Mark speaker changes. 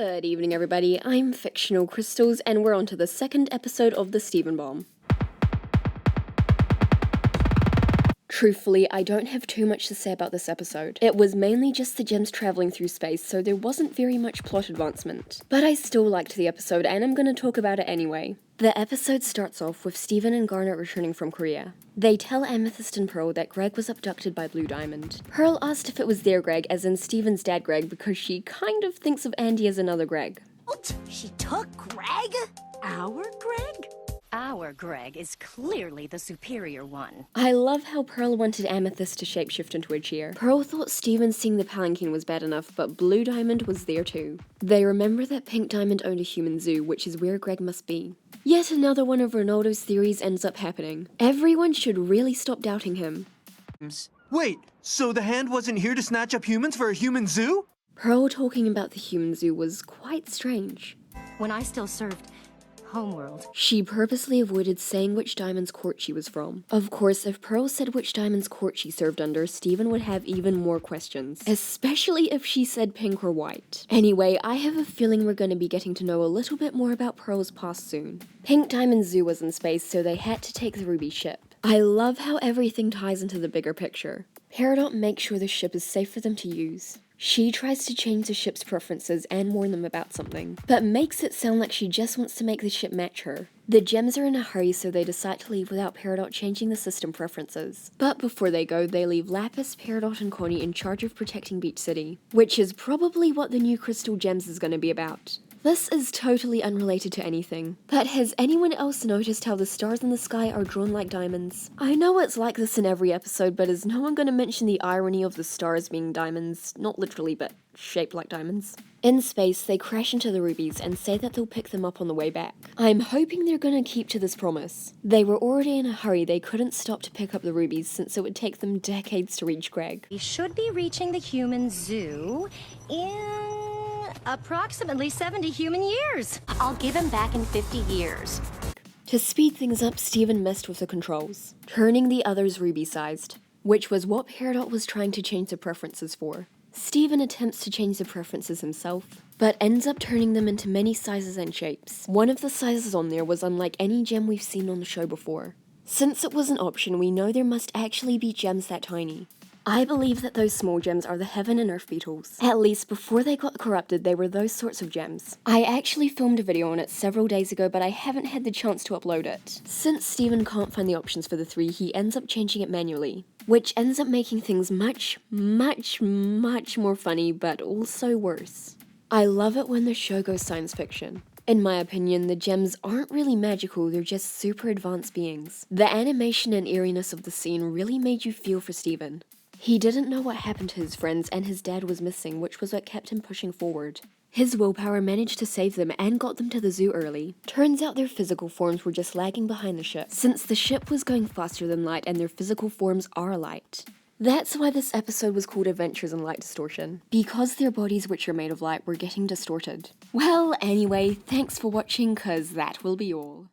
Speaker 1: Good evening, everybody. I'm Fictional Crystals, and we're on to the second episode of the Steven Bomb. Truthfully, I don't have too much to say about this episode. It was mainly just the gems traveling through space, so there wasn't very much plot advancement. But I still liked the episode, and I'm gonna talk about it anyway. The episode starts off with Steven and Garnet returning from Korea. They tell Amethyst and Pearl that Greg was abducted by Blue Diamond. Pearl asked if it was their Greg, as in Steven's dad Greg, because she kind of thinks of Andy as another Greg.
Speaker 2: What? She took Greg? Our Greg?
Speaker 3: Our Greg is clearly the superior one.
Speaker 1: I love how Pearl wanted Amethyst to shapeshift into a chair. Pearl thought Steven seeing the palanquin was bad enough, but Blue Diamond was there too. They remember that Pink Diamond owned a human zoo, which is where Greg must be. Yet another one of Ronaldo's theories ends up happening. Everyone should really stop doubting him.
Speaker 4: Wait, so the hand wasn't here to snatch up humans for a human zoo?
Speaker 1: Pearl talking about the human zoo was quite strange.
Speaker 3: When I still served Homeworld.
Speaker 1: She purposely avoided saying which Diamond's court she was from. Of course, if Pearl said which Diamond's court she served under, Steven would have even more questions. Especially if she said pink or white. Anyway, I have a feeling we're going to be getting to know a little bit more about Pearl's past soon. Pink Diamond Zoo was in space, so they had to take the Ruby ship. I love how everything ties into the bigger picture. Peridot makes sure the ship is safe for them to use. She tries to change the ship's preferences and warn them about something, but makes it sound like she just wants to make the ship match her. The gems are in a hurry, so they decide to leave without Peridot changing the system preferences. But before they go, they leave Lapis, Peridot, and Connie in charge of protecting Beach City, which is probably what the new Crystal Gems is going to be about. This is totally unrelated to anything, but has anyone else noticed how the stars in the sky are drawn like diamonds? I know it's like this in every episode, but is no one going to mention the irony of the stars being diamonds? Not literally, but shaped like diamonds. In space, they crash into the Rubies and say that they'll pick them up on the way back. I'm hoping they're going to keep to this promise. They were already in a hurry, they couldn't stop to pick up the Rubies since it would take them decades to reach Greg.
Speaker 3: We should be reaching the human zoo in approximately 70 human years. I'll give him back in 50 years.
Speaker 1: To speed things up, Steven messed with the controls, turning the others ruby-sized, which was what Peridot was trying to change the preferences for. Steven attempts to change the preferences himself, but ends up turning them into many sizes and shapes. One of the sizes on there was unlike any gem we've seen on the show before. Since it was an option, we know there must actually be gems that tiny. I believe that those small gems are the Heaven and Earth Beetles. At least before they got corrupted, they were those sorts of gems. I actually filmed a video on it several days ago, but I haven't had the chance to upload it. Since Steven can't find the options for the three, he ends up changing it manually, which ends up making things much more funny, but also worse. I love it when the show goes science fiction. In my opinion, the gems aren't really magical, they're just super advanced beings. The animation and eeriness of the scene really made you feel for Steven. He didn't know what happened to his friends, and his dad was missing, which was what kept him pushing forward. His willpower managed to save them and got them to the zoo early. Turns out their physical forms were just lagging behind the ship, since the ship was going faster than light and their physical forms are light. That's why this episode was called Adventures in Light Distortion, because their bodies, which are made of light, were getting distorted. Well, anyway, thanks for watching, cause that will be all.